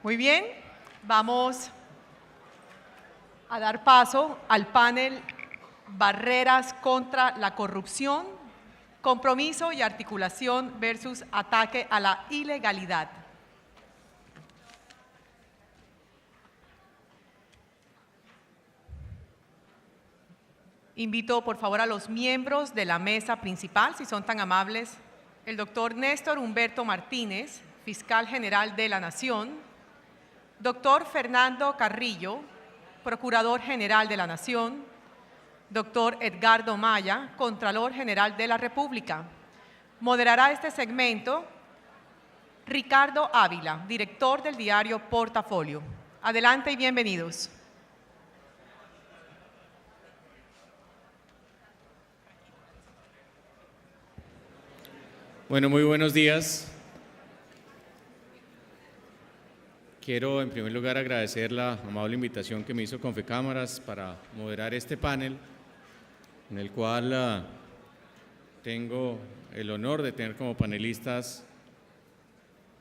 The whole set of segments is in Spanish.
Muy bien, vamos a dar paso al panel Barreras contra la corrupción, compromiso y articulación versus ataque a la ilegalidad. Invito por favor a los miembros de la mesa principal, si son tan amables, el doctor Néstor Humberto Martínez, fiscal general de la Nación, doctor Fernando Carrillo, procurador general de la Nación, doctor Edgardo Maya, contralor general de la República. Moderará este segmento Ricardo Ávila, director del diario Portafolio. Adelante y bienvenidos. Bueno, muy buenos días. Quiero en primer lugar agradecer la amable invitación que me hizo Confecámaras para moderar este panel, en el cual tengo el honor de tener como panelistas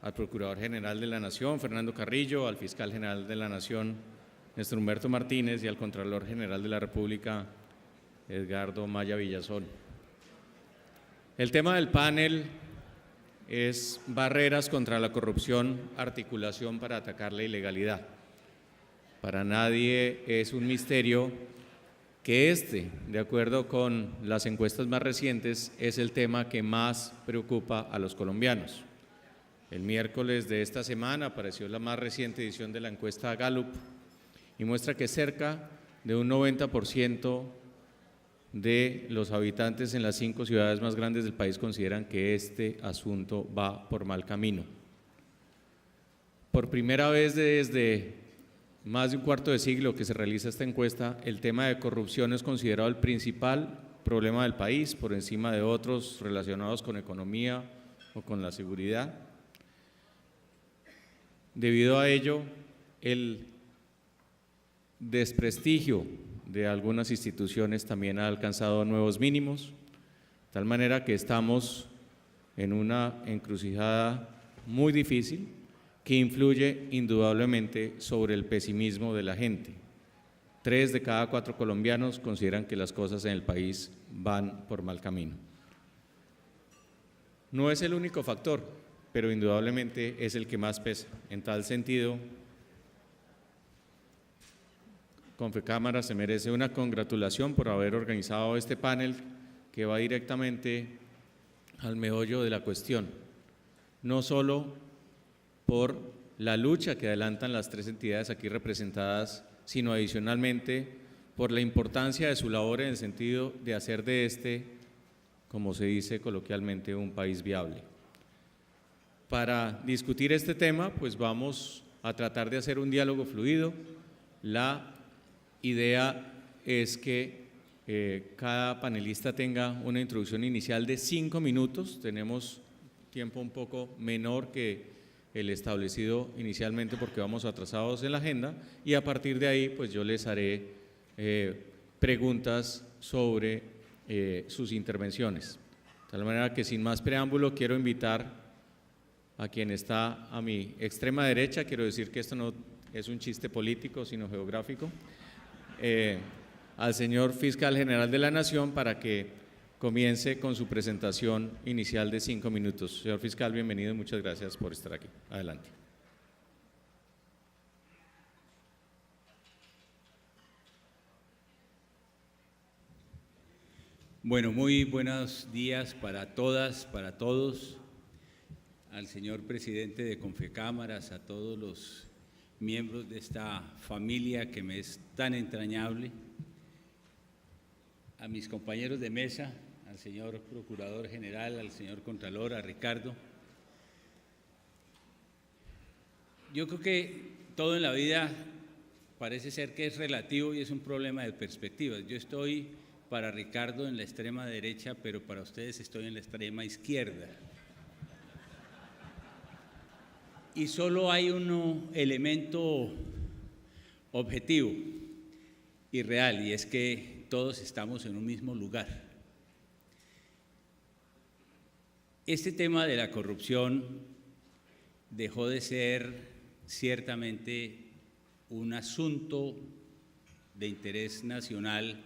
al Procurador General de la Nación, Fernando Carrillo, al Fiscal General de la Nación, Néstor Humberto Martínez, y al Contralor General de la República, Edgardo Maya Villazón. El tema del panel es barreras contra la corrupción, articulación para atacar la ilegalidad. Para nadie es un misterio que de acuerdo con las encuestas más recientes, es el tema que más preocupa a los colombianos. El miércoles de esta semana apareció la más reciente edición de la encuesta Gallup y muestra que cerca de un 90% de los habitantes en las 5 ciudades más grandes del país consideran que este asunto va por mal camino. Por primera vez desde más de un cuarto de siglo que se realiza esta encuesta, el tema de corrupción es considerado el principal problema del país, por encima de otros relacionados con economía o con la seguridad. Debido a ello, el desprestigio de algunas instituciones también ha alcanzado nuevos mínimos, de tal manera que estamos en una encrucijada muy difícil que influye indudablemente sobre el pesimismo de la gente. 3 de cada 4 colombianos consideran que las cosas en el país van por mal camino. No es el único factor, pero indudablemente es el que más pesa. En tal sentido, Confecámaras se merece una congratulación por haber organizado este panel que va directamente al meollo de la cuestión, no solo por la lucha que adelantan las 3 entidades aquí representadas, sino adicionalmente por la importancia de su labor en el sentido de hacer de como se dice coloquialmente, un país viable. Para discutir este tema, pues vamos a tratar de hacer un diálogo fluido. La idea es que cada panelista tenga una introducción inicial de 5 minutos. Tenemos tiempo un poco menor que el establecido inicialmente porque vamos atrasados en la agenda, y a partir de ahí pues yo les haré preguntas sobre sus intervenciones. De tal manera que sin más preámbulo quiero invitar a quien está a mi extrema derecha. Quiero decir que esto no es un chiste político sino geográfico, al señor Fiscal General de la Nación para que comience con su presentación inicial de 5 minutos. Señor Fiscal, bienvenido y muchas gracias por estar aquí. Adelante. Bueno, muy buenos días para todas, para todos, al señor presidente de Confecámaras, a todos los miembros de esta familia que me es tan entrañable, a mis compañeros de mesa, al señor Procurador General, al señor Contralor, a Ricardo. Yo creo que todo en la vida parece ser que es relativo y es un problema de perspectivas. Yo estoy para Ricardo en la extrema derecha, pero para ustedes estoy en la extrema izquierda. Y solo hay un elemento objetivo y real, y es que todos estamos en un mismo lugar. Este tema de la corrupción dejó de ser ciertamente un asunto de interés nacional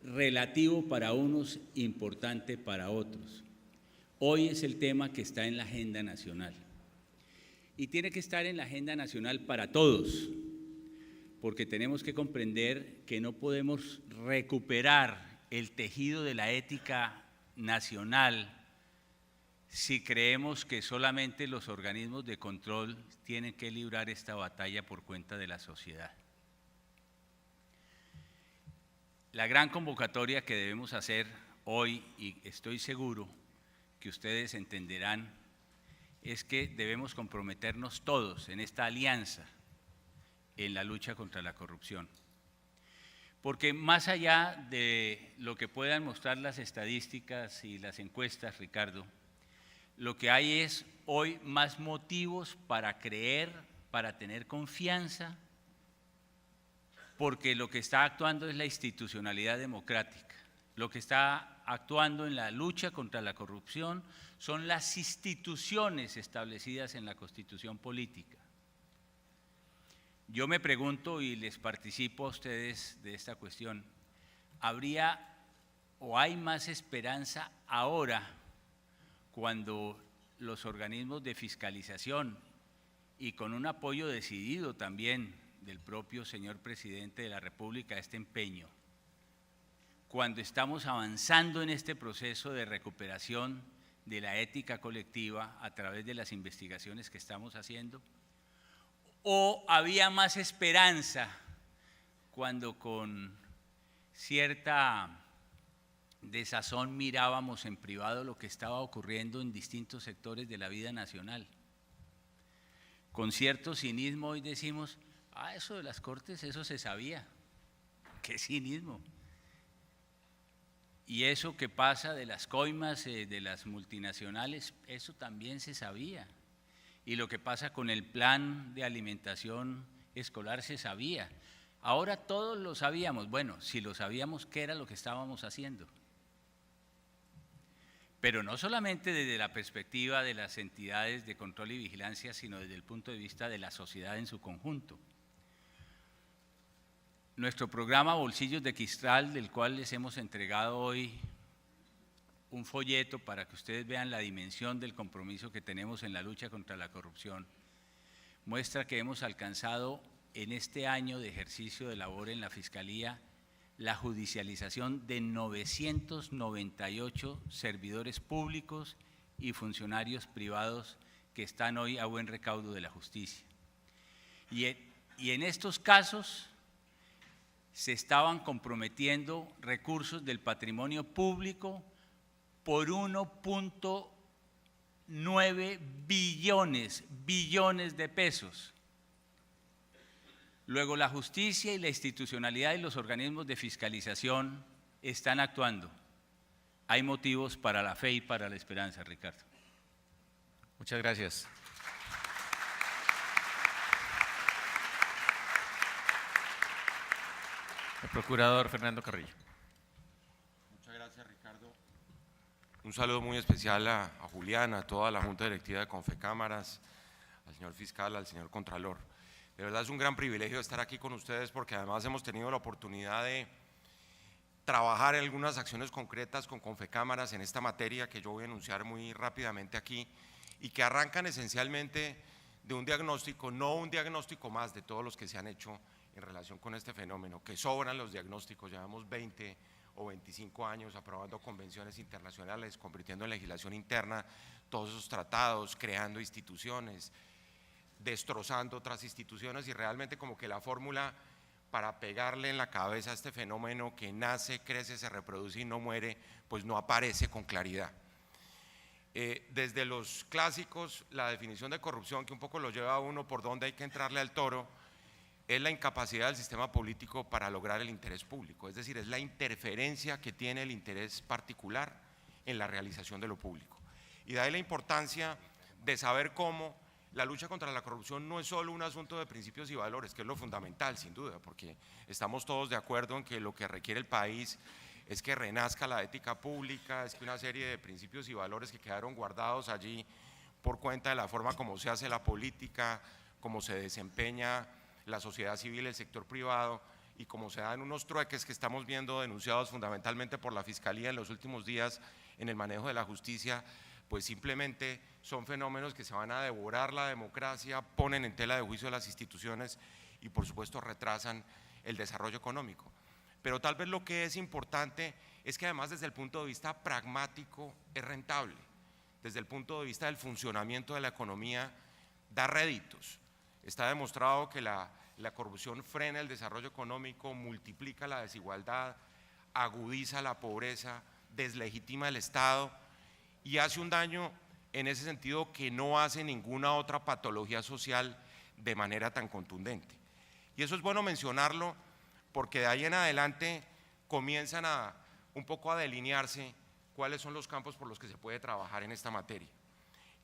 relativo para unos, importante para otros. Hoy es el tema que está en la agenda nacional y tiene que estar en la agenda nacional para todos, porque tenemos que comprender que no podemos recuperar el tejido de la ética nacional si creemos que solamente los organismos de control tienen que librar esta batalla por cuenta de la sociedad. La gran convocatoria que debemos hacer hoy, y estoy seguro que ustedes entenderán, es que debemos comprometernos todos en esta alianza en la lucha contra la corrupción. Porque más allá de lo que puedan mostrar las estadísticas y las encuestas, Ricardo, lo que hay es hoy más motivos para creer, para tener confianza, porque lo que está actuando es la institucionalidad democrática. Lo que está actuando en la lucha contra la corrupción son las instituciones establecidas en la Constitución política. Yo me pregunto y les participo a ustedes de esta cuestión, ¿habría o hay más esperanza ahora cuando los organismos de fiscalización y con un apoyo decidido también del propio señor presidente de la República a este empeño, cuando estamos avanzando en este proceso de recuperación de la ética colectiva a través de las investigaciones que estamos haciendo? ¿O había más esperanza cuando con cierta desazón mirábamos en privado lo que estaba ocurriendo en distintos sectores de la vida nacional? Con cierto cinismo hoy decimos, eso de las Cortes, eso se sabía. ¡Qué cinismo! Y eso que pasa de las coimas, de las multinacionales, eso también se sabía. Y lo que pasa con el plan de alimentación escolar se sabía. Ahora todos lo sabíamos. Bueno, si lo sabíamos, ¿qué era lo que estábamos haciendo? Pero no solamente desde la perspectiva de las entidades de control y vigilancia, sino desde el punto de vista de la sociedad en su conjunto. Nuestro programa Bolsillos de Cristal, del cual les hemos entregado hoy un folleto para que ustedes vean la dimensión del compromiso que tenemos en la lucha contra la corrupción, muestra que hemos alcanzado en este año de ejercicio de labor en la Fiscalía la judicialización de 998 servidores públicos y funcionarios privados que están hoy a buen recaudo de la justicia. Y en estos casos se estaban comprometiendo recursos del patrimonio público por 1.9 billones de pesos. Luego la justicia y la institucionalidad y los organismos de fiscalización están actuando. Hay motivos para la fe y para la esperanza, Ricardo. Muchas gracias. El procurador Fernando Carrillo. Muchas gracias, Ricardo. Un saludo muy especial a Julián, a toda la Junta Directiva de Confecámaras, al señor fiscal, al señor Contralor. De verdad es un gran privilegio estar aquí con ustedes porque además hemos tenido la oportunidad de trabajar en algunas acciones concretas con Confecámaras en esta materia que yo voy a enunciar muy rápidamente aquí y que arrancan esencialmente de un diagnóstico, no un diagnóstico más de todos los que se han hecho en relación con este fenómeno, que sobran los diagnósticos, llevamos 20 o 25 años aprobando convenciones internacionales, convirtiendo en legislación interna todos esos tratados, creando instituciones, destrozando otras instituciones y realmente como que la fórmula para pegarle en la cabeza a este fenómeno que nace, crece, se reproduce y no muere, pues no aparece con claridad. Desde los clásicos, la definición de corrupción que un poco lo lleva a uno por donde hay que entrarle al toro, es la incapacidad del sistema político para lograr el interés público, es decir, es la interferencia que tiene el interés particular en la realización de lo público. Y de ahí la importancia de saber cómo la lucha contra la corrupción no es solo un asunto de principios y valores, que es lo fundamental, sin duda, porque estamos todos de acuerdo en que lo que requiere el país es que renazca la ética pública, es que una serie de principios y valores que quedaron guardados allí por cuenta de la forma como se hace la política, cómo se desempeña la sociedad civil, el sector privado, y cómo se dan unos trueques que estamos viendo denunciados fundamentalmente por la Fiscalía en los últimos días en el manejo de la justicia, pues simplemente son fenómenos que se van a devorar la democracia, ponen en tela de juicio las instituciones y por supuesto retrasan el desarrollo económico. Pero tal vez lo que es importante es que además desde el punto de vista pragmático es rentable, desde el punto de vista del funcionamiento de la economía da réditos. Está demostrado que la corrupción frena el desarrollo económico, multiplica la desigualdad, agudiza la pobreza, deslegitima el Estado y hace un daño en ese sentido que no hace ninguna otra patología social de manera tan contundente. Y eso es bueno mencionarlo porque de ahí en adelante comienzan un poco a delinearse cuáles son los campos por los que se puede trabajar en esta materia.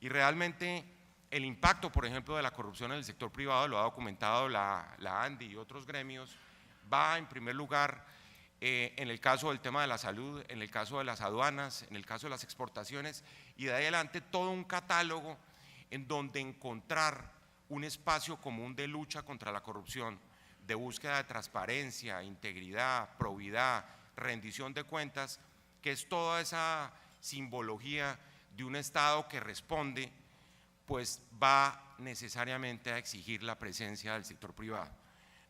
Y realmente el impacto, por ejemplo, de la corrupción en el sector privado, lo ha documentado la ANDI y otros gremios, va en primer lugar en el caso del tema de la salud, en el caso de las aduanas, en el caso de las exportaciones, y de ahí adelante todo un catálogo en donde encontrar un espacio común de lucha contra la corrupción, de búsqueda de transparencia, integridad, probidad, rendición de cuentas, que es toda esa simbología de un Estado que responde, pues va necesariamente a exigir la presencia del sector privado.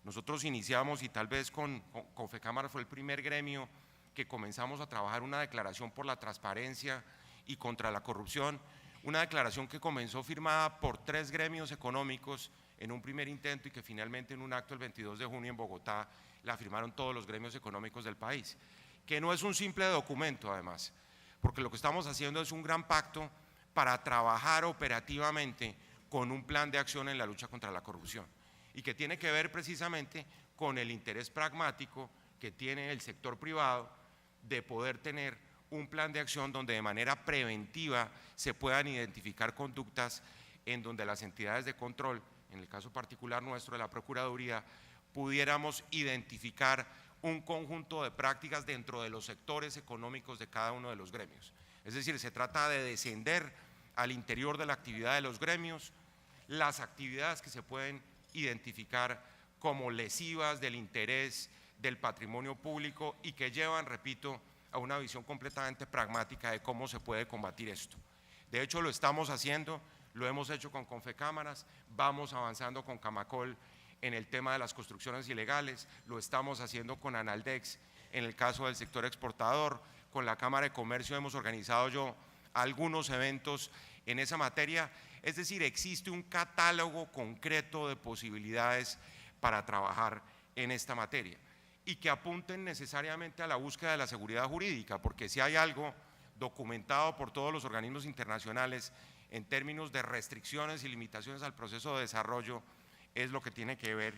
Nosotros iniciamos, y tal vez con Confecámaras fue el primer gremio que comenzamos a trabajar una declaración por la transparencia y contra la corrupción, una declaración que comenzó firmada por 3 gremios económicos en un primer intento y que finalmente en un acto el 22 de junio en Bogotá la firmaron todos los gremios económicos del país, que no es un simple documento además, porque lo que estamos haciendo es un gran pacto para trabajar operativamente con un plan de acción en la lucha contra la corrupción y que tiene que ver precisamente con el interés pragmático que tiene el sector privado de poder tener un plan de acción donde de manera preventiva se puedan identificar conductas en donde las entidades de control, en el caso particular nuestro de la Procuraduría, pudiéramos identificar un conjunto de prácticas dentro de los sectores económicos de cada uno de los gremios. Es decir, se trata de descender al interior de la actividad de los gremios, las actividades que se pueden identificar como lesivas del interés del patrimonio público y que llevan, repito, a una visión completamente pragmática de cómo se puede combatir esto. De hecho, lo estamos haciendo, lo hemos hecho con Confecámaras, vamos avanzando con Camacol en el tema de las construcciones ilegales, lo estamos haciendo con Analdex en el caso del sector exportador, con la Cámara de Comercio hemos organizado algunos eventos en esa materia, es decir, existe un catálogo concreto de posibilidades para trabajar en esta materia y que apunten necesariamente a la búsqueda de la seguridad jurídica, porque si hay algo documentado por todos los organismos internacionales en términos de restricciones y limitaciones al proceso de desarrollo, es lo que tiene que ver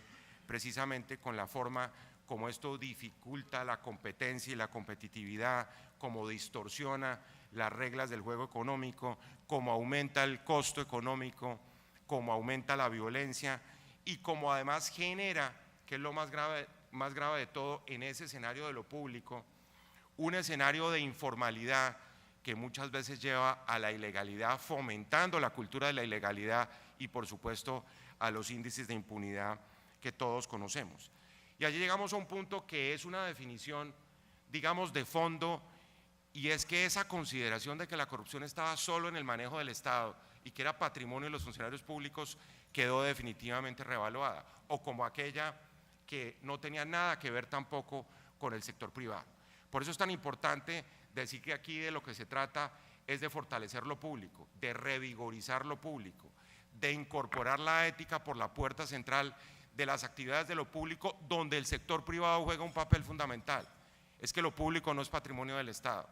precisamente con la forma como esto dificulta la competencia y la competitividad, cómo distorsiona las reglas del juego económico, cómo aumenta el costo económico, cómo aumenta la violencia y cómo además genera, que es lo más grave de todo en ese escenario de lo público, un escenario de informalidad que muchas veces lleva a la ilegalidad, fomentando la cultura de la ilegalidad y por supuesto a los índices de impunidad que todos conocemos. Y allí llegamos a un punto que es una definición, digamos, de fondo, y es que esa consideración de que la corrupción estaba solo en el manejo del Estado y que era patrimonio de los funcionarios públicos quedó definitivamente revaluada, o como aquella que no tenía nada que ver tampoco con el sector privado. Por eso es tan importante decir que aquí de lo que se trata es de fortalecer lo público, de revigorizar lo público, de incorporar la ética por la puerta central de las actividades de lo público donde el sector privado juega un papel fundamental. Es que lo público no es patrimonio del Estado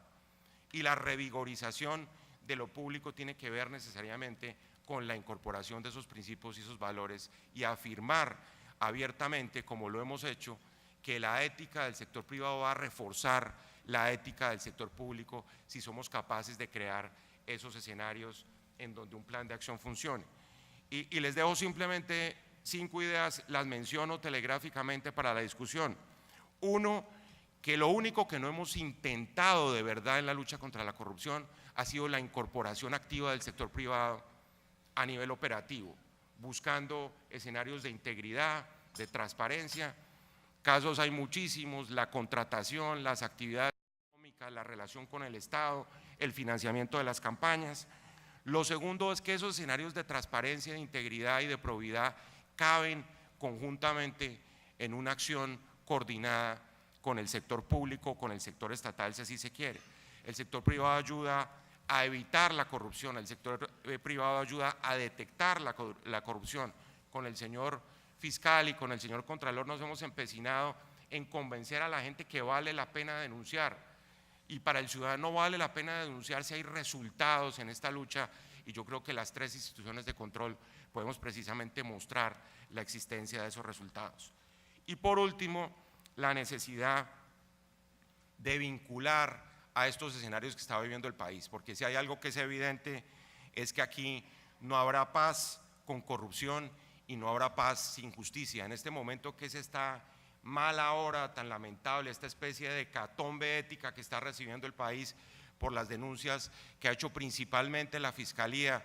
y la revigorización de lo público tiene que ver necesariamente con la incorporación de esos principios y esos valores y afirmar abiertamente, como lo hemos hecho, que la ética del sector privado va a reforzar la ética del sector público si somos capaces de crear esos escenarios en donde un plan de acción funcione. Y les dejo simplemente 5 ideas, las menciono telegráficamente para la discusión. Uno, que lo único que no hemos intentado de verdad en la lucha contra la corrupción ha sido la incorporación activa del sector privado a nivel operativo, buscando escenarios de integridad, de transparencia. Casos hay muchísimos: la contratación, las actividades económicas, la relación con el Estado, el financiamiento de las campañas. Lo segundo es que esos escenarios de transparencia, de integridad y de probidad caben conjuntamente en una acción coordinada con el sector público, con el sector estatal, si así se quiere. El sector privado ayuda a evitar la corrupción, el sector privado ayuda a detectar la corrupción. Con el señor fiscal y con el señor contralor nos hemos empecinado en convencer a la gente que vale la pena denunciar, y para el ciudadano vale la pena denunciar si hay resultados en esta lucha, y yo creo que las tres instituciones de control podemos precisamente mostrar la existencia de esos resultados. Y por último, la necesidad de vincular a estos escenarios que está viviendo el país, porque si hay algo que es evidente es que aquí no habrá paz con corrupción y no habrá paz sin justicia. En este momento que es esta mala hora tan lamentable, esta especie de hecatombe ética que está recibiendo el país por las denuncias que ha hecho principalmente la Fiscalía,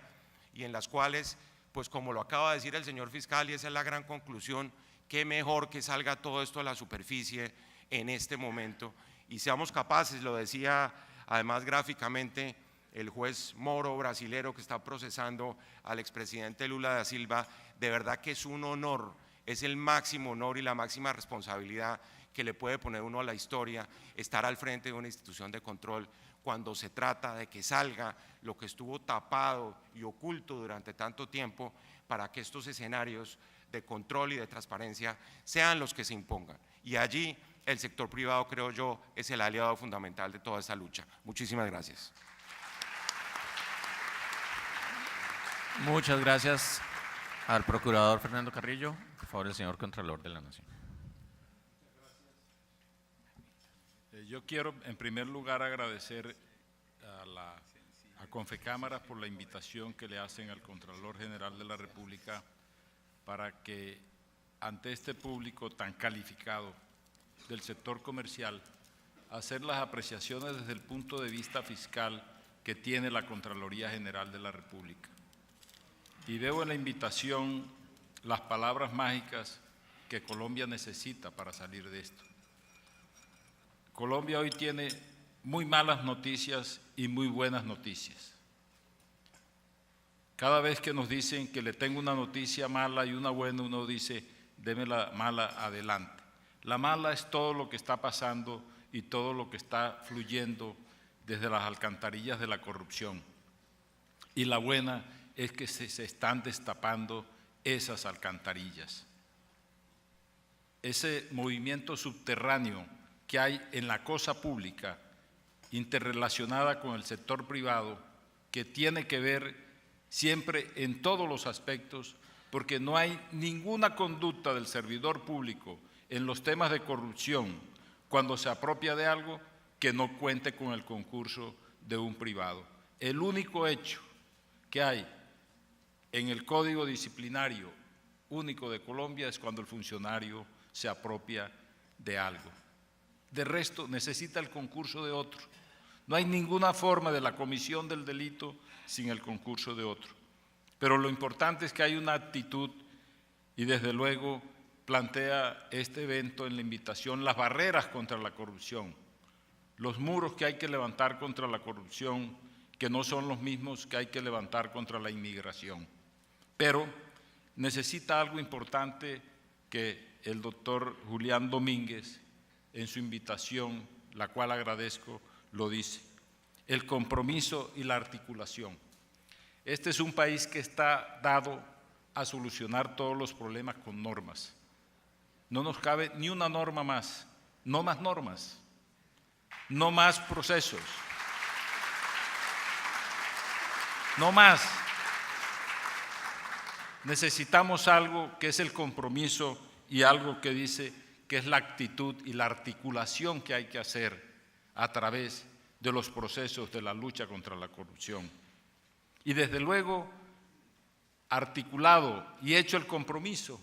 y en las cuales, pues como lo acaba de decir el señor fiscal, y esa es la gran conclusión, qué mejor que salga todo esto a la superficie en este momento y seamos capaces, lo decía además gráficamente el juez Moro brasilero que está procesando al expresidente Lula da Silva, de verdad que es un honor, es el máximo honor y la máxima responsabilidad que le puede poner uno a la historia estar al frente de una institución de control cuando se trata de que salga lo que estuvo tapado y oculto durante tanto tiempo, para que estos escenarios de control y de transparencia sean los que se impongan. Y allí el sector privado, creo yo, es el aliado fundamental de toda esta lucha. Muchísimas gracias. Muchas gracias al procurador Fernando Carrillo. Por favor, el señor Contralor de la Nación. Yo quiero en primer lugar agradecer a Confecámaras por la invitación que le hacen al Contralor General de la República para que ante este público tan calificado del sector comercial, hacer las apreciaciones desde el punto de vista fiscal que tiene la Contraloría General de la República. Y veo en la invitación las palabras mágicas que Colombia necesita para salir de esto. Colombia hoy tiene muy malas noticias y muy buenas noticias. Cada vez que nos dicen que le tengo una noticia mala y una buena, uno dice, deme la mala adelante. La mala es todo lo que está pasando y todo lo que está fluyendo desde las alcantarillas de la corrupción. Y la buena es que se están destapando esas alcantarillas. Ese movimiento subterráneo que hay en la cosa pública, interrelacionada con el sector privado, que tiene que ver siempre en todos los aspectos, porque no hay ninguna conducta del servidor público en los temas de corrupción, cuando se apropia de algo, que no cuente con el concurso de un privado. El único hecho que hay en el Código Disciplinario Único de Colombia es cuando el funcionario se apropia de algo. De resto, necesita el concurso de otro. No hay ninguna forma de la comisión del delito sin el concurso de otro. Pero lo importante es que hay una actitud, y desde luego plantea este evento en la invitación las barreras contra la corrupción, los muros que hay que levantar contra la corrupción, que no son los mismos que hay que levantar contra la inmigración. Pero necesita algo importante que el doctor Julián Domínguez, en su invitación, la cual agradezco, lo dice: el compromiso y la articulación. Este es un país que está dado a solucionar todos los problemas con normas. No nos cabe ni una norma más, no más normas, no más procesos, no más. Necesitamos algo que es el compromiso y algo que dice que es la actitud y la articulación que hay que hacer a través de los procesos de la lucha contra la corrupción. Y desde luego, articulado y hecho el compromiso,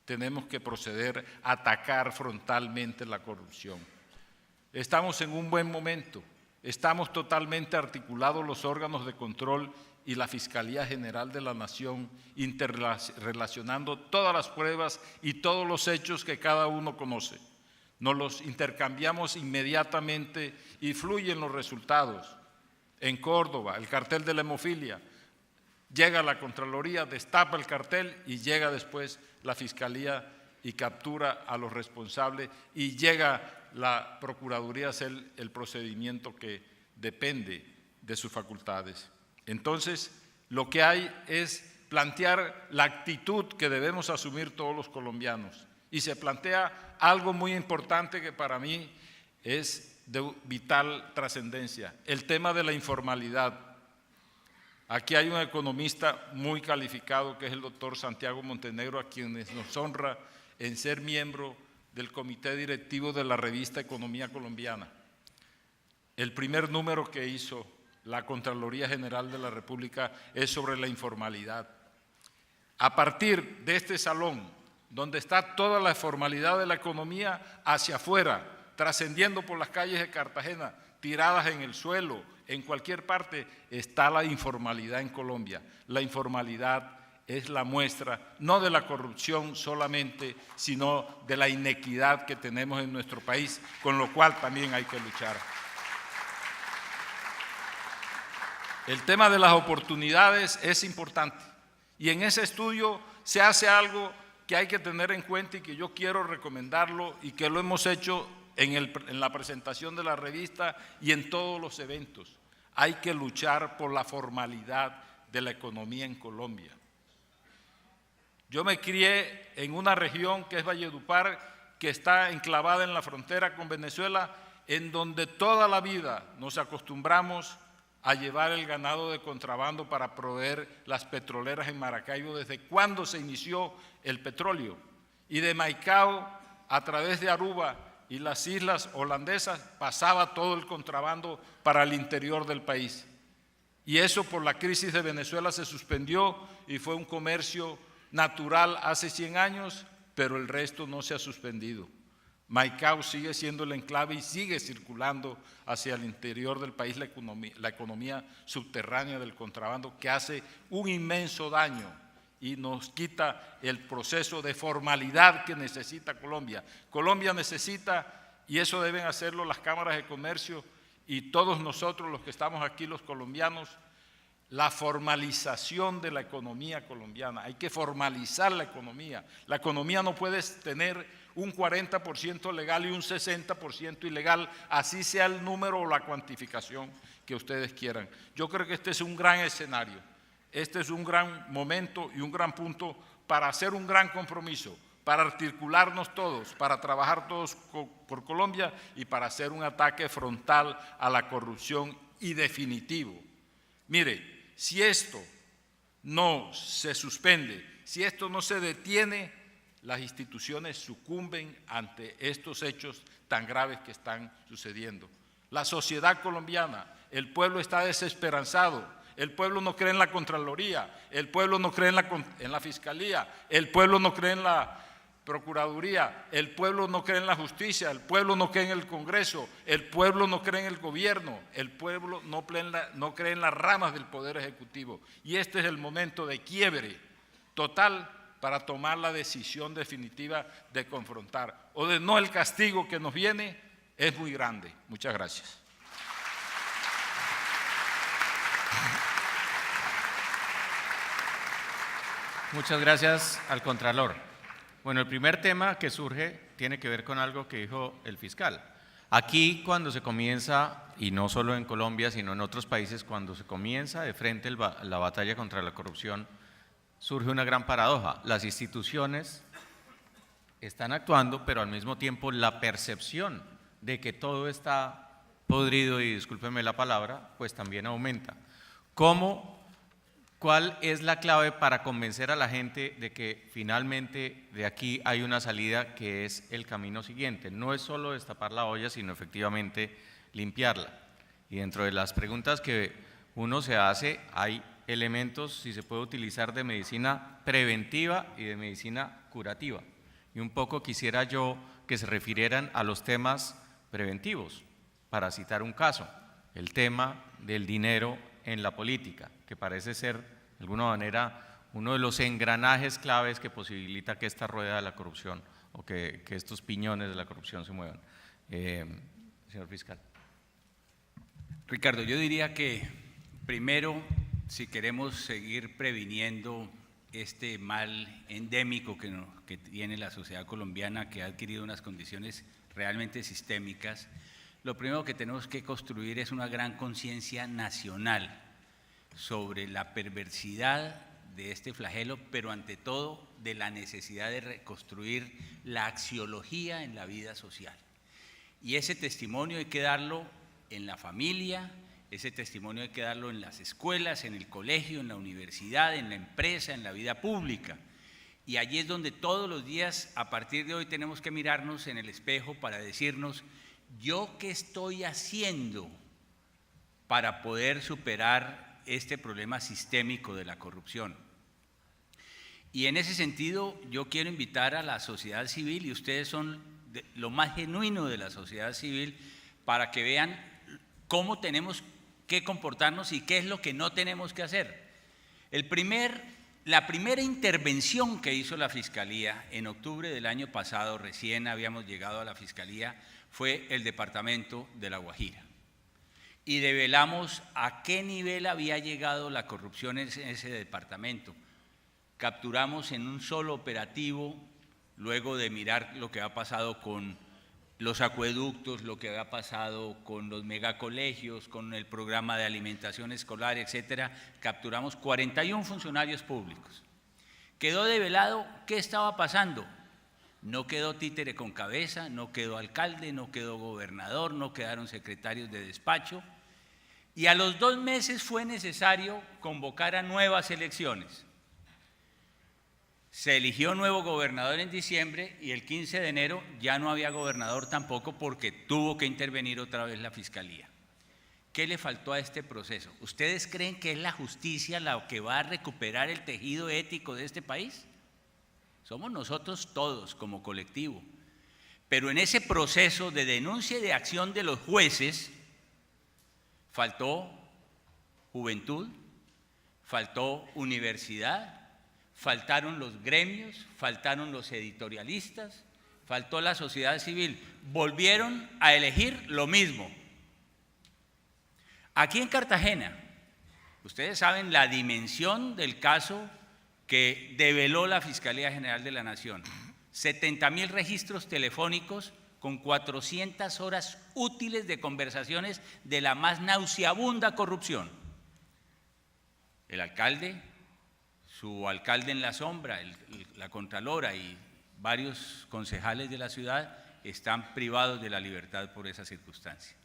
tenemos que proceder a atacar frontalmente la corrupción. Estamos en un buen momento, estamos totalmente articulados los órganos de control y la Fiscalía General de la Nación, interrelacionando todas las pruebas y todos los hechos que cada uno conoce. Nos los intercambiamos inmediatamente y fluyen los resultados. En Córdoba, el cartel de la hemofilia, llega la Contraloría, destapa el cartel y llega después la Fiscalía y captura a los responsables y llega la Procuraduría a hacer el procedimiento que depende de sus facultades. Entonces, lo que hay es plantear la actitud que debemos asumir todos los colombianos. Y se plantea algo muy importante que para mí es de vital trascendencia, el tema de la informalidad. Aquí hay un economista muy calificado que es el doctor Santiago Montenegro, a quienes nos honra en ser miembro del comité directivo de la revista Economía Colombiana. El primer número que hizo la Contraloría General de la República es sobre la informalidad. A partir de este salón, donde está toda la formalidad de la economía hacia afuera, trascendiendo por las calles de Cartagena, tiradas en el suelo, en cualquier parte, está la informalidad en Colombia. La informalidad es la muestra, no de la corrupción solamente, sino de la inequidad que tenemos en nuestro país, con lo cual también hay que luchar. El tema de las oportunidades es importante y en ese estudio se hace algo que hay que tener en cuenta y que yo quiero recomendarlo y que lo hemos hecho en la presentación de la revista y en todos los eventos. Hay que luchar por la formalidad de la economía en Colombia. Yo me crié en una región que es Valledupar, que está enclavada en la frontera con Venezuela, en donde toda la vida nos acostumbramos a llevar el ganado de contrabando para proveer las petroleras en Maracaibo desde cuando se inició el petróleo. Y de Maicao, a través de Aruba y las islas holandesas, pasaba todo el contrabando para el interior del país. Y eso por la crisis de Venezuela se suspendió y fue un comercio natural hace 100 años, pero el resto no se ha suspendido. Maicao sigue siendo el enclave y sigue circulando hacia el interior del país la economía subterránea del contrabando, que hace un inmenso daño y nos quita el proceso de formalidad que necesita Colombia. Colombia necesita, y eso deben hacerlo las cámaras de comercio y todos nosotros los que estamos aquí, los colombianos, la formalización de la economía colombiana. Hay que formalizar la economía. La economía no puede tener un 40% legal y un 60% ilegal, así sea el número o la cuantificación que ustedes quieran. Yo creo que este es un gran escenario, este es un gran momento y un gran punto para hacer un gran compromiso, para articularnos todos, para trabajar todos por Colombia y para hacer un ataque frontal a la corrupción y definitivo. Mire, si esto no se suspende, si esto no se detiene, las instituciones sucumben ante estos hechos tan graves que están sucediendo. La sociedad colombiana, el pueblo está desesperanzado, el pueblo no cree en la Contraloría, el pueblo no cree en la Fiscalía, el pueblo no cree en la Procuraduría, el pueblo no cree en la justicia, el pueblo no cree en el Congreso, el pueblo no cree en el gobierno, el pueblo no cree en las ramas del Poder Ejecutivo. Y este es el momento de quiebre total para tomar la decisión definitiva de confrontar, o de no, el castigo que nos viene es muy grande. Muchas gracias. Muchas gracias al Contralor. Bueno, el primer tema que surge tiene que ver con algo que dijo el fiscal. Aquí cuando se comienza, y no solo en Colombia, sino en otros países, cuando se comienza de frente la batalla contra la corrupción, surge una gran paradoja. Las instituciones están actuando, pero al mismo tiempo la percepción de que todo está podrido, y discúlpenme la palabra, pues también aumenta. ¿Cuál es la clave para convencer a la gente de que finalmente de aquí hay una salida que es el camino siguiente? No es solo destapar la olla, sino efectivamente limpiarla. Y dentro de las preguntas que uno se hace, hay elementos, si se puede utilizar, de medicina preventiva y de medicina curativa. Y un poco quisiera yo que se refirieran a los temas preventivos, para citar un caso, el tema del dinero en la política, que parece ser, de alguna manera, uno de los engranajes claves que posibilita que esta rueda de la corrupción o que estos piñones de la corrupción se muevan. Señor fiscal. Ricardo, yo diría que primero, si queremos seguir previniendo este mal endémico que tiene la sociedad colombiana, que ha adquirido unas condiciones realmente sistémicas, lo primero que tenemos que construir es una gran conciencia nacional sobre la perversidad de este flagelo, pero ante todo de la necesidad de reconstruir la axiología en la vida social. Y ese testimonio hay que darlo en la familia, ese testimonio hay que darlo en las escuelas, en el colegio, en la universidad, en la empresa, en la vida pública. Y allí es donde todos los días, a partir de hoy, tenemos que mirarnos en el espejo para decirnos, ¿yo qué estoy haciendo para poder superar este problema sistémico de la corrupción? Y en ese sentido, yo quiero invitar a la sociedad civil, y ustedes son lo más genuino de la sociedad civil, para que vean cómo tenemos que comportarnos y qué es lo que no tenemos que hacer. La primera intervención que hizo la Fiscalía en octubre del año pasado, recién habíamos llegado a la Fiscalía, fue el departamento de La Guajira. Y develamos a qué nivel había llegado la corrupción en ese departamento. Capturamos en un solo operativo, luego de mirar lo que ha pasado con los acueductos, lo que había pasado con los megacolegios, con el programa de alimentación escolar, etcétera, capturamos 41 funcionarios públicos. Quedó develado qué estaba pasando. No quedó títere con cabeza, no quedó alcalde, no quedó gobernador, no quedaron secretarios de despacho. Y a los 2 meses fue necesario convocar a nuevas elecciones. Se eligió nuevo gobernador en diciembre y el 15 de enero ya no había gobernador tampoco porque tuvo que intervenir otra vez la Fiscalía. ¿Qué le faltó a este proceso? ¿Ustedes creen que es la justicia la que va a recuperar el tejido ético de este país? Somos nosotros todos como colectivo. Pero en ese proceso de denuncia y de acción de los jueces faltó juventud, faltó universidad, faltaron los gremios, faltaron los editorialistas, faltó la sociedad civil. Volvieron a elegir lo mismo. Aquí en Cartagena, ustedes saben la dimensión del caso que develó la Fiscalía General de la Nación. 70.000 registros telefónicos con 400 horas útiles de conversaciones de la más nauseabunda corrupción. El alcalde, su alcalde en la sombra, la contralora y varios concejales de la ciudad están privados de la libertad por esa circunstancia.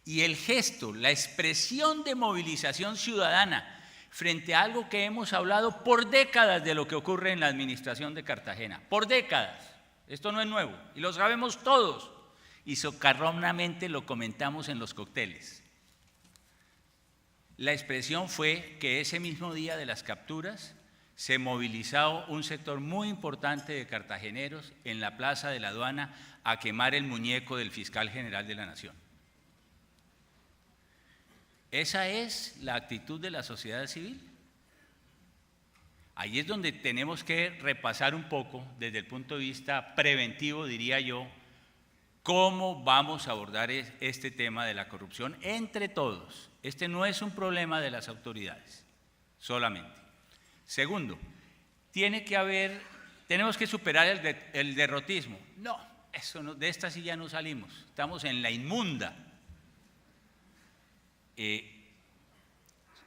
Y el gesto, la expresión de movilización ciudadana frente a algo que hemos hablado por décadas de lo que ocurre en la administración de Cartagena, por décadas, esto no es nuevo y lo sabemos todos y socarronamente lo comentamos en los cócteles. La expresión fue que ese mismo día de las capturas se movilizó un sector muy importante de cartageneros en la Plaza de la Aduana a quemar el muñeco del fiscal general de la Nación. Esa es la actitud de la sociedad civil. Ahí es donde tenemos que repasar un poco, desde el punto de vista preventivo, diría yo, cómo vamos a abordar este tema de la corrupción entre todos. Este no es un problema de las autoridades, solamente. Segundo, tenemos que superar el derrotismo. No, eso no, de esta sí ya no salimos, estamos en la inmunda.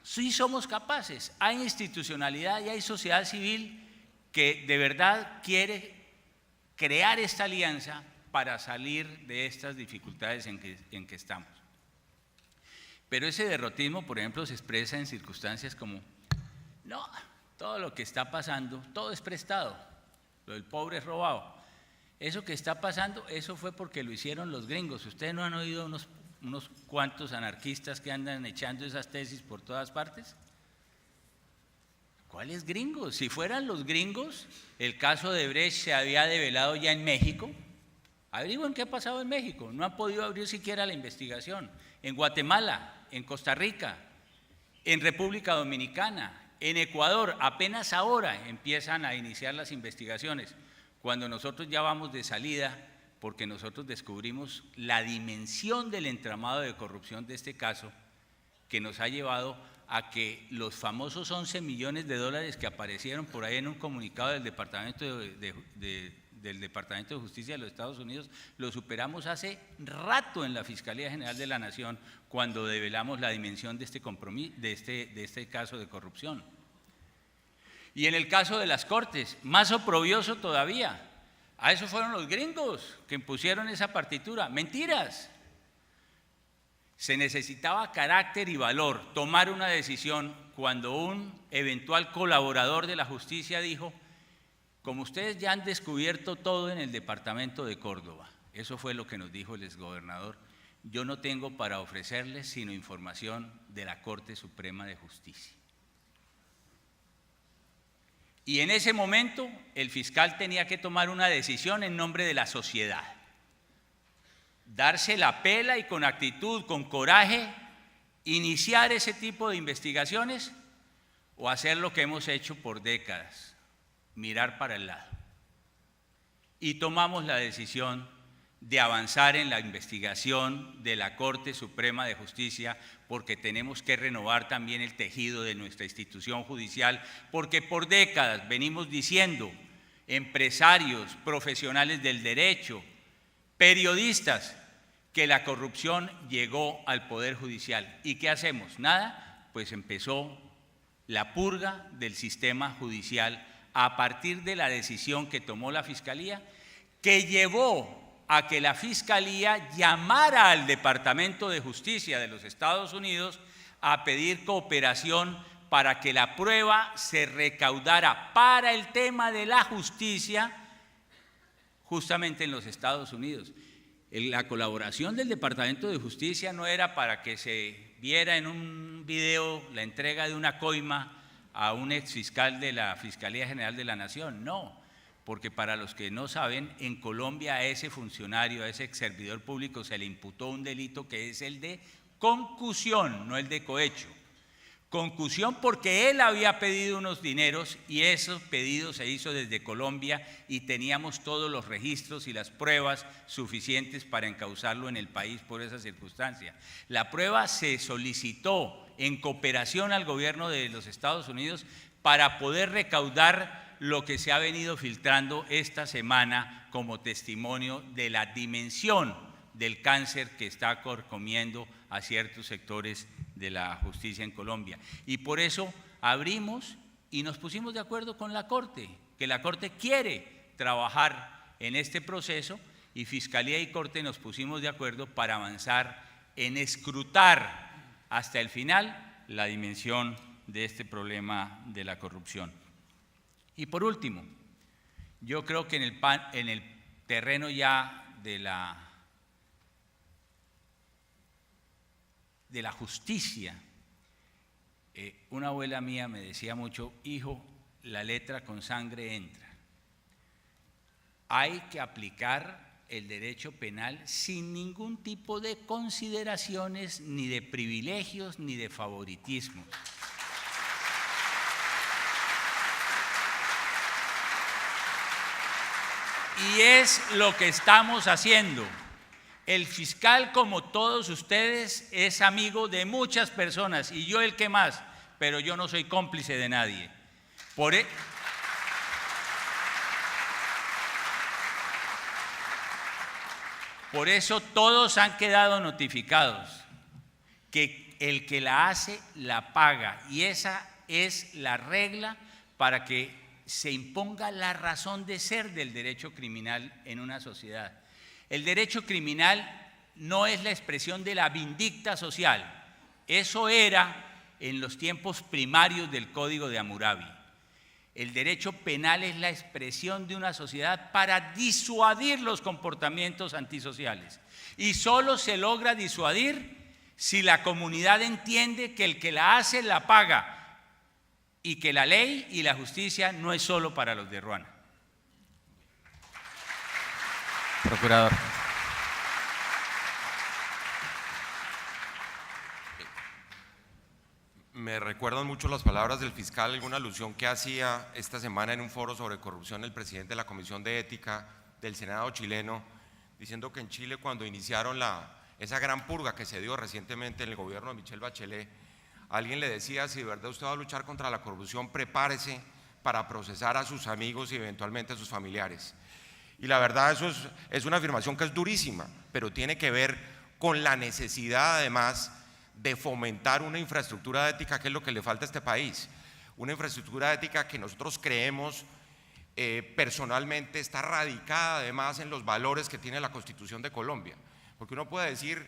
Sí somos capaces, hay institucionalidad y hay sociedad civil que de verdad quiere crear esta alianza para salir de estas dificultades en que estamos. Pero ese derrotismo, por ejemplo, se expresa en circunstancias como, no, todo lo que está pasando, todo es prestado, lo del pobre es robado. Eso que está pasando, eso fue porque lo hicieron los gringos. Ustedes no han oído unos cuantos anarquistas que andan echando esas tesis por todas partes. ¿Cuáles gringos? Si fueran los gringos, el caso de Brecht se había develado ya en México. Averigüen qué ha pasado en México. No han podido abrir siquiera la investigación. En Guatemala, en Costa Rica, en República Dominicana, en Ecuador. Apenas ahora empiezan a iniciar las investigaciones, cuando nosotros ya vamos de salida, porque nosotros descubrimos la dimensión del entramado de corrupción de este caso, que nos ha llevado a que los famosos 11 millones de dólares que aparecieron por ahí en un comunicado del Departamento del Departamento de Justicia de los Estados Unidos, lo superamos hace rato en la Fiscalía General de la Nación, cuando develamos la dimensión de este compromiso, de este caso de corrupción. Y en el caso de las Cortes, más oprobioso todavía. A eso fueron los gringos que impusieron esa partitura. ¡Mentiras! Se necesitaba carácter y valor tomar una decisión cuando un eventual colaborador de la justicia dijo: como ustedes ya han descubierto todo en el departamento de Córdoba, eso fue lo que nos dijo el exgobernador, yo no tengo para ofrecerles sino información de la Corte Suprema de Justicia. Y en ese momento el fiscal tenía que tomar una decisión en nombre de la sociedad. Darse la pela y con actitud, con coraje, iniciar ese tipo de investigaciones, o hacer lo que hemos hecho por décadas, mirar para el lado. Y tomamos la decisión de avanzar en la investigación de la Corte Suprema de Justicia, porque tenemos que renovar también el tejido de nuestra institución judicial, porque por décadas venimos diciendo, empresarios, profesionales del derecho, periodistas, que la corrupción llegó al Poder Judicial. ¿Y qué hacemos? Nada, pues empezó la purga del sistema judicial a partir de la decisión que tomó la Fiscalía, que llevó a que la Fiscalía llamara al Departamento de Justicia de los Estados Unidos a pedir cooperación para que la prueba se recaudara para el tema de la justicia justamente en los Estados Unidos. La colaboración del Departamento de Justicia no era para que se viera en un video la entrega de una coima a un exfiscal de la Fiscalía General de la Nación, no, porque para los que no saben, en Colombia a ese funcionario, a ese exservidor público se le imputó un delito que es el de concusión, no el de cohecho. Concusión porque él había pedido unos dineros y esos pedidos se hizo desde Colombia y teníamos todos los registros y las pruebas suficientes para encauzarlo en el país por esa circunstancia. La prueba se solicitó en cooperación al gobierno de los Estados Unidos para poder recaudar lo que se ha venido filtrando esta semana como testimonio de la dimensión del cáncer que está carcomiendo a ciertos sectores de la justicia en Colombia. Y por eso abrimos y nos pusimos de acuerdo con la Corte, que la Corte quiere trabajar en este proceso, y Fiscalía y Corte nos pusimos de acuerdo para avanzar en escrutar hasta el final la dimensión de este problema de la corrupción. Y por último, yo creo que en el terreno ya de la justicia, una abuela mía me decía mucho: hijo, la letra con sangre entra. Hay que aplicar el derecho penal sin ningún tipo de consideraciones, ni de privilegios, ni de favoritismo. Y es lo que estamos haciendo. El fiscal, como todos ustedes, es amigo de muchas personas, y yo el que más, pero yo no soy cómplice de nadie. Por eso todos han quedado notificados que el que la hace, la paga, y esa es la regla para que se imponga la razón de ser del derecho criminal en una sociedad. El derecho criminal no es la expresión de la vindicta social, eso era en los tiempos primarios del Código de Hammurabi. El derecho penal es la expresión de una sociedad para disuadir los comportamientos antisociales, y solo se logra disuadir si la comunidad entiende que el que la hace la paga, y que la ley y la justicia no es solo para los de Ruana. Procurador. me recuerdan mucho las palabras del fiscal, alguna alusión que hacía esta semana en un foro sobre corrupción el presidente de la Comisión de Ética del Senado chileno, diciendo que en Chile, cuando iniciaron esa gran purga que se dio recientemente en el gobierno de Michelle Bachelet, alguien le decía: si de verdad usted va a luchar contra la corrupción, prepárese para procesar a sus amigos y eventualmente a sus familiares. Y la verdad, eso es una afirmación que es durísima, pero tiene que ver con la necesidad además de fomentar una infraestructura ética, que es lo que le falta a este país. Una infraestructura ética que nosotros creemos personalmente está radicada además en los valores que tiene la Constitución de Colombia. Porque uno puede decir,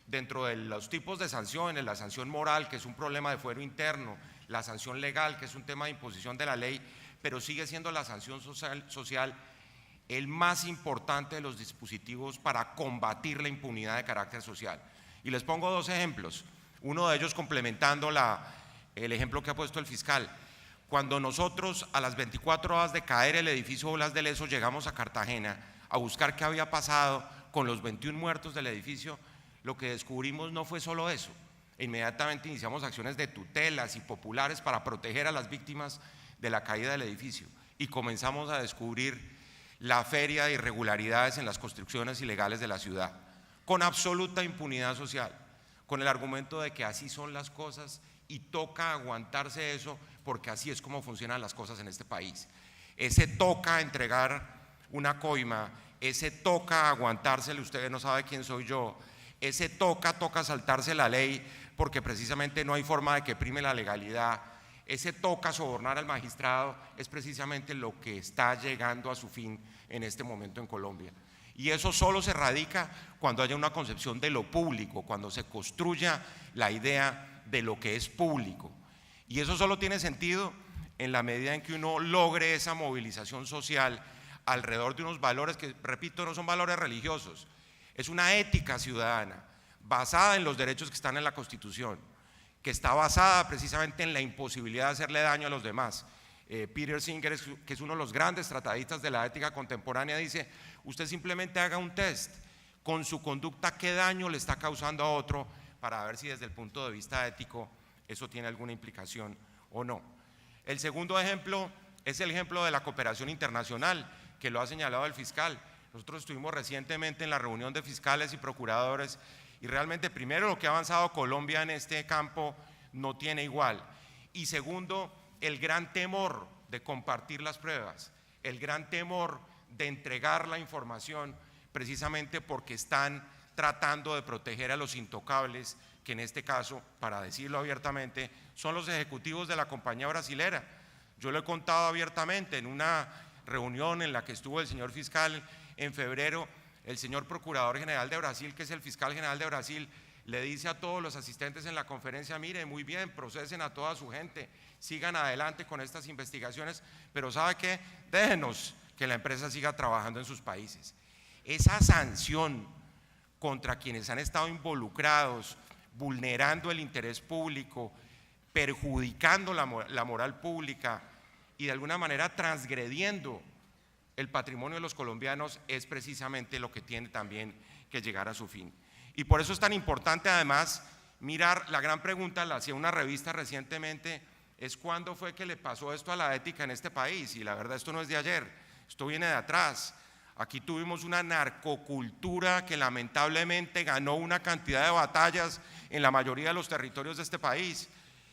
dentro de los tipos de sanciones, la sanción moral, que es un problema de fuero interno, la sanción legal, que es un tema de imposición de la ley, pero sigue siendo la sanción social el más importante de los dispositivos para combatir la impunidad de carácter social. Y les pongo dos ejemplos, uno de ellos complementando el ejemplo que ha puesto el fiscal. Cuando nosotros, a las 24 horas de caer el edificio Blas de Lezo, llegamos a Cartagena a buscar qué había pasado con los 21 muertos del edificio, lo que descubrimos no fue solo eso. Inmediatamente iniciamos acciones de tutelas y populares para proteger a las víctimas de la caída del edificio, y comenzamos a descubrir la feria de irregularidades en las construcciones ilegales de la ciudad, con absoluta impunidad social, con el argumento de que así son las cosas y toca aguantarse eso porque así es como funcionan las cosas en este país. Ese toca entregar una coima, ese toca aguantársele, usted no sabe quién soy yo, ese toca saltarse la ley porque precisamente no hay forma de que prime la legalidad, ese toca sobornar al magistrado, es precisamente lo que está llegando a su fin en este momento en Colombia. Y eso solo se radica cuando haya una concepción de lo público, cuando se construya la idea de lo que es público. Y eso solo tiene sentido en la medida en que uno logre esa movilización social alrededor de unos valores que, repito, no son valores religiosos, es una ética ciudadana basada en los derechos que están en la Constitución, que está basada precisamente en la imposibilidad de hacerle daño a los demás. Peter Singer, que es uno de los grandes tratadistas de la ética contemporánea, dice: usted simplemente haga un test con su conducta, qué daño le está causando a otro, para ver si desde el punto de vista ético eso tiene alguna implicación o no. El segundo ejemplo es el ejemplo de la cooperación internacional, que lo ha señalado el fiscal. Nosotros estuvimos recientemente en la reunión de fiscales y procuradores, y realmente, primero, lo que ha avanzado Colombia en este campo no tiene igual, y segundo, el gran temor de compartir las pruebas, el gran temor de entregar la información, precisamente porque están tratando de proteger a los intocables, que en este caso, para decirlo abiertamente, son los ejecutivos de la compañía brasilera. Yo lo he contado abiertamente en una reunión en la que estuvo el señor fiscal en febrero. El señor procurador general de Brasil, que es el fiscal general de Brasil, le dice a todos los asistentes en la conferencia: mire, muy bien, procesen a toda su gente, sigan adelante con estas investigaciones, pero ¿sabe qué? Déjenos que la empresa siga trabajando en sus países. Esa sanción contra quienes han estado involucrados, vulnerando el interés público, perjudicando la moral pública y de alguna manera transgrediendo el patrimonio de los colombianos, es precisamente lo que tiene también que llegar a su fin. Y por eso es tan importante además mirar, la gran pregunta la hacía una revista recientemente, es cuándo fue que le pasó esto a la ética en este país, y la verdad esto no es de ayer, esto viene de atrás. Aquí tuvimos una narcocultura que lamentablemente ganó una cantidad de batallas en la mayoría de los territorios de este país,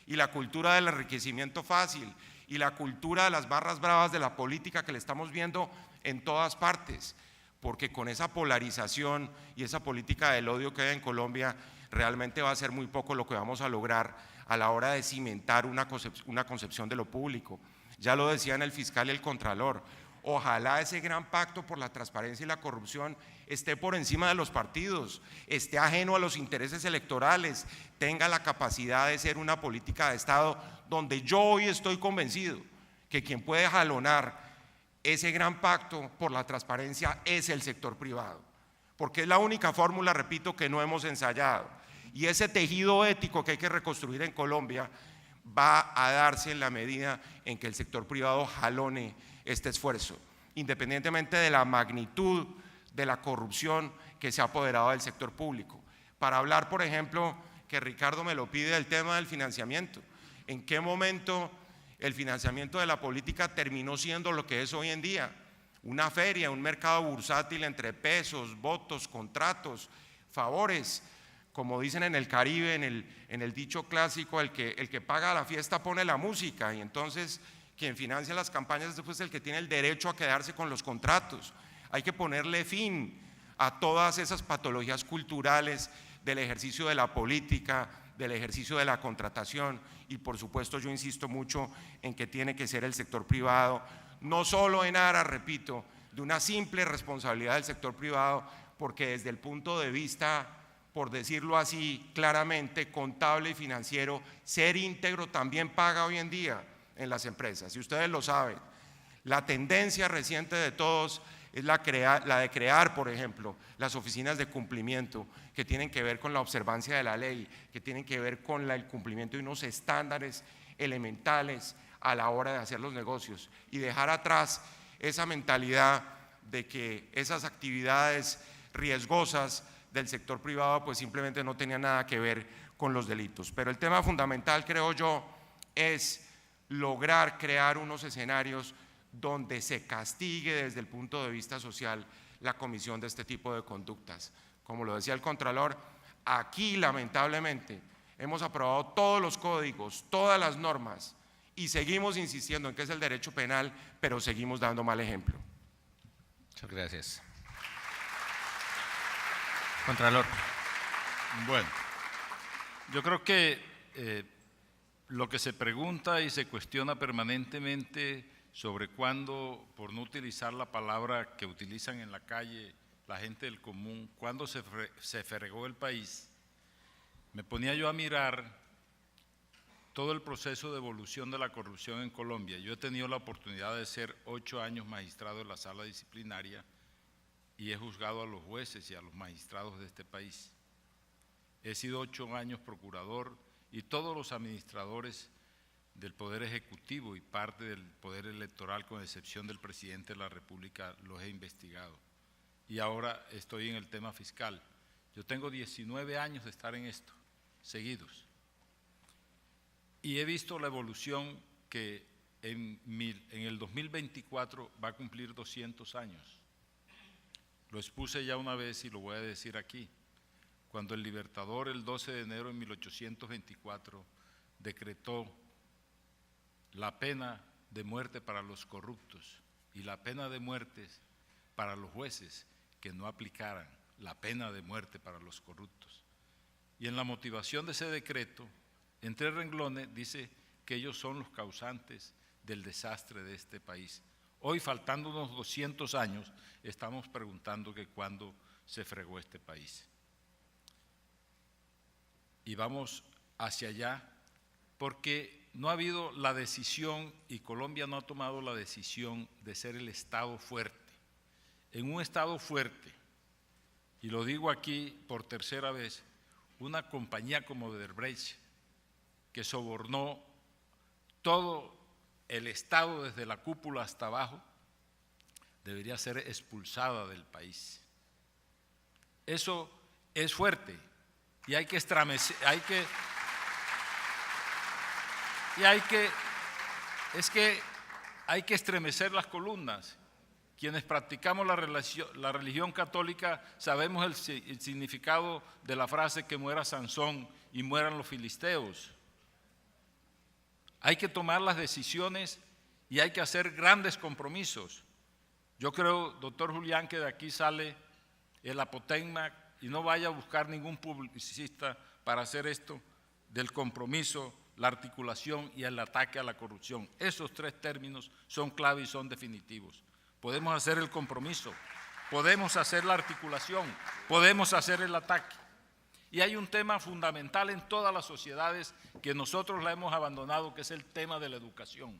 y la cultura del enriquecimiento fácil, y la cultura de las barras bravas de la política que le estamos viendo en todas partes, porque con esa polarización y esa política del odio que hay en Colombia, realmente va a ser muy poco lo que vamos a lograr a la hora de cimentar una concepción de lo público. Ya lo decían el fiscal y el contralor, ojalá ese gran pacto por la transparencia y la corrupción esté por encima de los partidos, esté ajeno a los intereses electorales, tenga la capacidad de ser una política de Estado donde yo hoy estoy convencido que quien puede jalonar ese gran pacto por la transparencia es el sector privado, porque es la única fórmula, repito, que no hemos ensayado, y ese tejido ético que hay que reconstruir en Colombia va a darse en la medida en que el sector privado jalone este esfuerzo, independientemente de la magnitud de la corrupción que se ha apoderado del sector público. Para hablar, por ejemplo, que Ricardo me lo pide, del tema del financiamiento. ¿En qué momento el financiamiento de la política terminó siendo lo que es hoy en día? Una feria, un mercado bursátil entre pesos, votos, contratos, favores. Como dicen en el Caribe, en el dicho clásico, el que paga la fiesta pone la música, y entonces quien financia las campañas es después el que tiene el derecho a quedarse con los contratos. Hay que ponerle fin a todas esas patologías culturales del ejercicio de la política, del ejercicio de la contratación, y por supuesto yo insisto mucho en que tiene que ser el sector privado, no solo en aras, repito, de una simple responsabilidad del sector privado, porque desde el punto de vista, por decirlo así claramente, contable y financiero, ser íntegro también paga hoy en día en las empresas, y ustedes lo saben. La tendencia reciente de todos es la de crear, por ejemplo, las oficinas de cumplimiento, que tienen que ver con la observancia de la ley, que tienen que ver con el cumplimiento de unos estándares elementales a la hora de hacer los negocios, y dejar atrás esa mentalidad de que esas actividades riesgosas del sector privado pues simplemente no tenían nada que ver con los delitos. Pero el tema fundamental, creo yo, es lograr crear unos escenarios donde se castigue desde el punto de vista social la comisión de este tipo de conductas. Como lo decía el Contralor, aquí lamentablemente hemos aprobado todos los códigos, todas las normas, y seguimos insistiendo en que es el derecho penal, pero seguimos dando mal ejemplo. Muchas gracias. Contralor. Bueno, yo creo que lo que se pregunta y se cuestiona permanentemente sobre cuándo, por no utilizar la palabra que utilizan en la calle la gente del común, cuándo se fregó el país, me ponía yo a mirar todo el proceso de evolución de la corrupción en Colombia. Yo he tenido la oportunidad de ser 8 años magistrado en la sala disciplinaria y he juzgado a los jueces y a los magistrados de este país. He sido 8 años procurador y todos los administradores del Poder Ejecutivo y parte del Poder Electoral, con excepción del Presidente de la República, los he investigado. Y ahora estoy en el tema fiscal. Yo tengo 19 años de estar en esto, seguidos. Y he visto la evolución que en el 2024 va a cumplir 200 años. Lo expuse ya una vez y lo voy a decir aquí. Cuando el Libertador, el 12 de enero de 1824, decretó la pena de muerte para los corruptos y la pena de muerte para los jueces que no aplicaran la pena de muerte para los corruptos. Y en la motivación de ese decreto, en 3 renglones, dice que ellos son los causantes del desastre de este país. Hoy, faltando unos 200 años, estamos preguntando que cuándo se fregó este país. Y vamos hacia allá porque no ha habido la decisión, y Colombia no ha tomado la decisión de ser el Estado fuerte. En un Estado fuerte, y lo digo aquí por tercera vez, una compañía como Odebrecht, que sobornó todo el Estado desde la cúpula hasta abajo, debería ser expulsada del país. Eso es fuerte y hay que estremecer, hay que estremecer las columnas. Quienes practicamos la religión católica sabemos el significado de la frase que muera Sansón y mueran los filisteos. Hay que tomar las decisiones y hay que hacer grandes compromisos. Yo creo, doctor Julián, que de aquí sale el apotegma, y no vaya a buscar ningún publicista para hacer esto, del compromiso, la articulación y el ataque a la corrupción. Esos 3 términos son clave y son definitivos. Podemos hacer el compromiso, podemos hacer la articulación, podemos hacer el ataque. Y hay un tema fundamental en todas las sociedades que nosotros la hemos abandonado, que es el tema de la educación.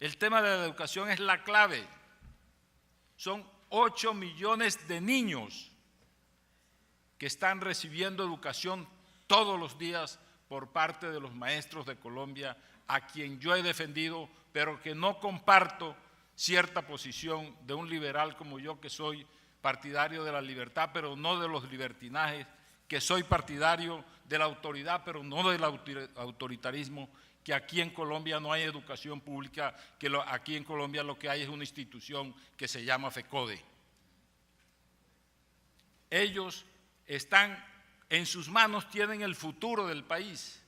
El tema de la educación es la clave. Son 8 millones de niños que están recibiendo educación todos los días por parte de los maestros de Colombia, a quien yo he defendido, pero que no comparto cierta posición de un liberal como yo, que soy partidario de la libertad, pero no de los libertinajes, que soy partidario de la autoridad, pero no del autoritarismo, que aquí en Colombia no hay educación pública, que aquí en Colombia lo que hay es una institución que se llama FECODE. Ellos están en sus manos, tienen el futuro del país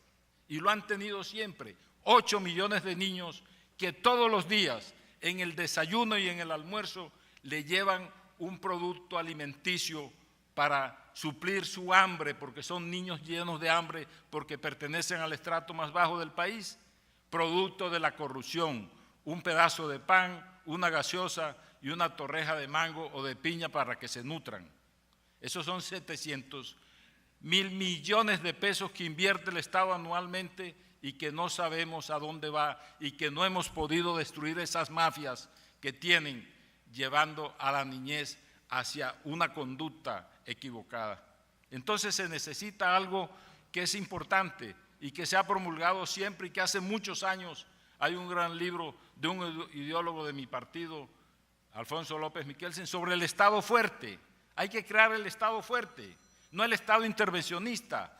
y lo han tenido siempre. 8 millones de niños que todos los días en el desayuno y en el almuerzo le llevan un producto alimenticio para suplir su hambre, porque son niños llenos de hambre, porque pertenecen al estrato más bajo del país, producto de la corrupción, un pedazo de pan, una gaseosa y una torreja de mango o de piña para que se nutran. Esos son 700.000 millones de pesos que invierte el Estado anualmente y que no sabemos a dónde va y que no hemos podido destruir esas mafias que tienen llevando a la niñez hacia una conducta equivocada. Entonces se necesita algo que es importante y que se ha promulgado siempre y que hace muchos años hay un gran libro de un ideólogo de mi partido, Alfonso López Miquelsen, sobre el Estado fuerte. Hay que crear el Estado fuerte, no el Estado intervencionista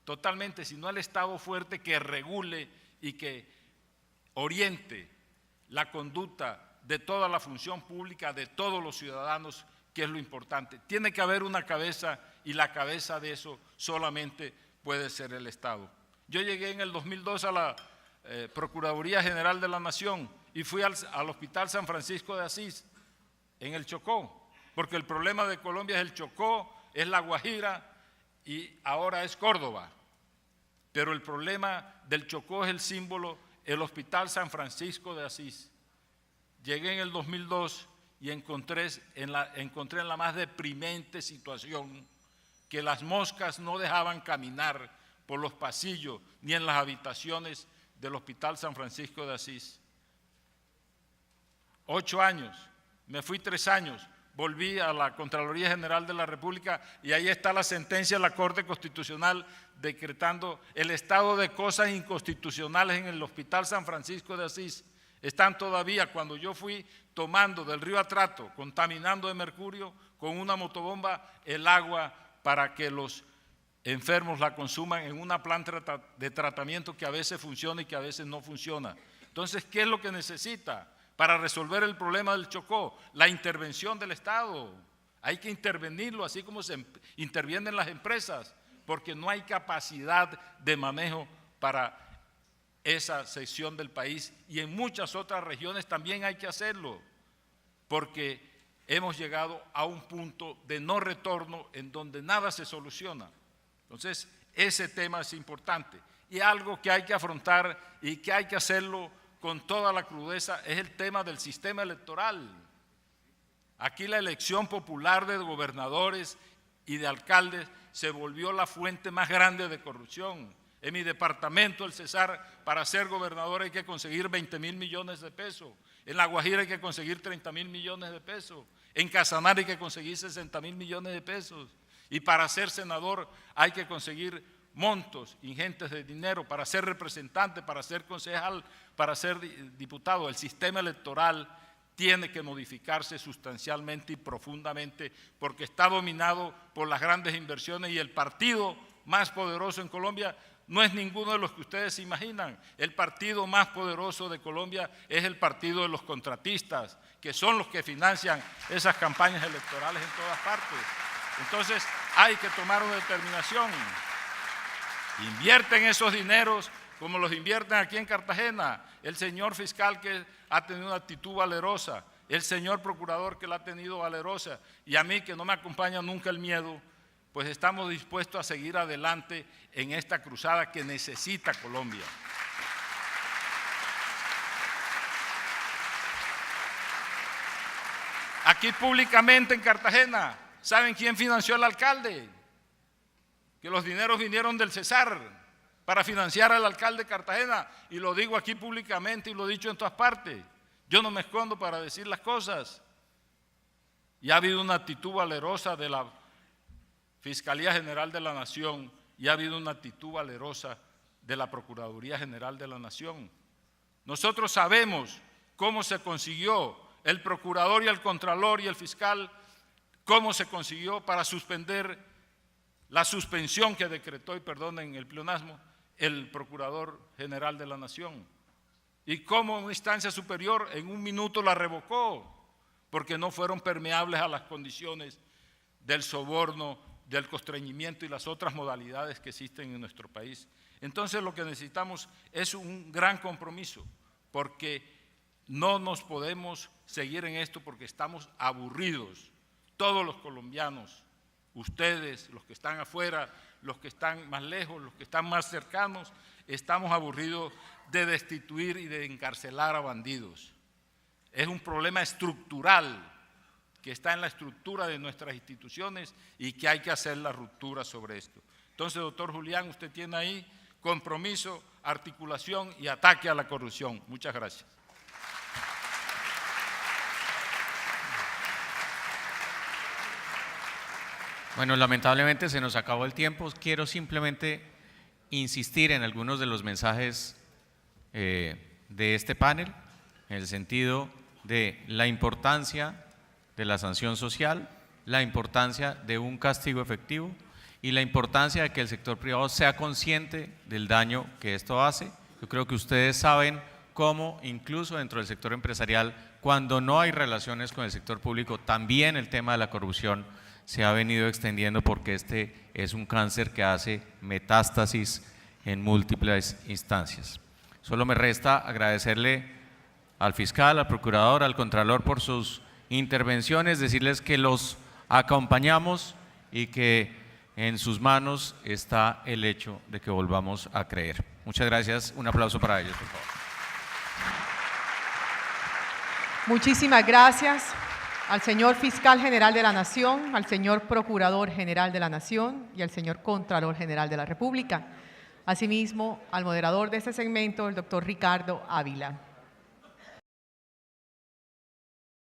totalmente, sino el Estado fuerte que regule y que oriente la conducta de toda la función pública, de todos los ciudadanos, que es lo importante. Tiene que haber una cabeza y la cabeza de eso solamente puede ser el Estado. Yo llegué en el 2002 a la Procuraduría General de la Nación y fui al Hospital San Francisco de Asís, en el Chocó, porque el problema de Colombia es el Chocó, es La Guajira y ahora es Córdoba. Pero el problema del Chocó es el símbolo, el Hospital San Francisco de Asís. Llegué en el 2002 y encontré en la más deprimente situación que las moscas no dejaban caminar por los pasillos ni en las habitaciones del Hospital San Francisco de Asís. 8 años, me fui 3 años, volví a la Contraloría General de la República y ahí está la sentencia de la Corte Constitucional decretando el estado de cosas inconstitucionales en el Hospital San Francisco de Asís. Están todavía, cuando yo fui tomando del río Atrato, contaminando de mercurio, con una motobomba, el agua para que los enfermos la consuman en una planta de tratamiento que a veces funciona y que a veces no funciona. Entonces, ¿qué es lo que necesita para resolver el problema del Chocó? La intervención del Estado. Hay que intervenirlo así como se intervienen las empresas, porque no hay capacidad de manejo para esa sección del país y en muchas otras regiones también hay que hacerlo, porque hemos llegado a un punto de no retorno en donde nada se soluciona. Entonces, ese tema es importante y algo que hay que afrontar y que hay que hacerlo con toda la crudeza es el tema del sistema electoral. Aquí la elección popular de gobernadores y de alcaldes se volvió la fuente más grande de corrupción. En mi departamento, el Cesar, para ser gobernador hay que conseguir 20.000 millones de pesos. En La Guajira hay que conseguir 30.000 millones de pesos. En Casanare hay que conseguir 60.000 millones de pesos. Y para ser senador hay que conseguir montos ingentes de dinero. Para ser representante, para ser concejal, para ser diputado. El sistema electoral tiene que modificarse sustancialmente y profundamente porque está dominado por las grandes inversiones y el partido más poderoso en Colombia no es ninguno de los que ustedes se imaginan. El partido más poderoso de Colombia es el partido de los contratistas, que son los que financian esas campañas electorales en todas partes. Entonces hay que tomar una determinación. Invierten esos dineros como los invierten aquí en Cartagena. El señor fiscal que ha tenido una actitud valerosa, el señor procurador que la ha tenido valerosa y a mí que no me acompaña nunca el miedo, pues estamos dispuestos a seguir adelante en esta cruzada que necesita Colombia. Aquí públicamente en Cartagena, ¿saben quién financió al alcalde? Que los dineros vinieron del Cesar para financiar al alcalde de Cartagena, y lo digo aquí públicamente y lo he dicho en todas partes. Yo no me escondo para decir las cosas. Y ha habido una actitud valerosa de la Fiscalía General de la Nación y ha habido una actitud valerosa de la Procuraduría General de la Nación. Nosotros sabemos cómo se consiguió el procurador y el contralor y el fiscal, cómo se consiguió para suspender la suspensión que decretó, y perdonen el pleonasmo, el Procurador General de la Nación. Y cómo una instancia superior en un minuto la revocó, porque no fueron permeables a las condiciones del soborno, del constreñimiento y las otras modalidades que existen en nuestro país. Entonces lo que necesitamos es un gran compromiso, porque no nos podemos seguir en esto porque estamos aburridos. Todos los colombianos, ustedes, los que están afuera, los que están más lejos, los que están más cercanos, estamos aburridos de destituir y de encarcelar a bandidos. Es un problema estructural que está en la estructura de nuestras instituciones y que hay que hacer la ruptura sobre esto. Entonces, doctor Julián, usted tiene ahí compromiso, articulación y ataque a la corrupción. Muchas gracias. Bueno, lamentablemente se nos acabó el tiempo. Quiero simplemente insistir en algunos de los mensajes de este panel, en el sentido de la importancia de la sanción social, la importancia de un castigo efectivo y la importancia de que el sector privado sea consciente del daño que esto hace. Yo creo que ustedes saben cómo incluso dentro del sector empresarial, cuando no hay relaciones con el sector público, también el tema de la corrupción se ha venido extendiendo, porque este es un cáncer que hace metástasis en múltiples instancias. Solo me resta agradecerle al fiscal, al procurador, al contralor por sus intervenciones, decirles que los acompañamos y que en sus manos está el hecho de que volvamos a creer. Muchas gracias. Un aplauso para ellos, por favor. Muchísimas gracias al señor Fiscal General de la Nación, al señor Procurador General de la Nación y al señor Contralor General de la República. Asimismo, al moderador de este segmento, el doctor Ricardo Ávila.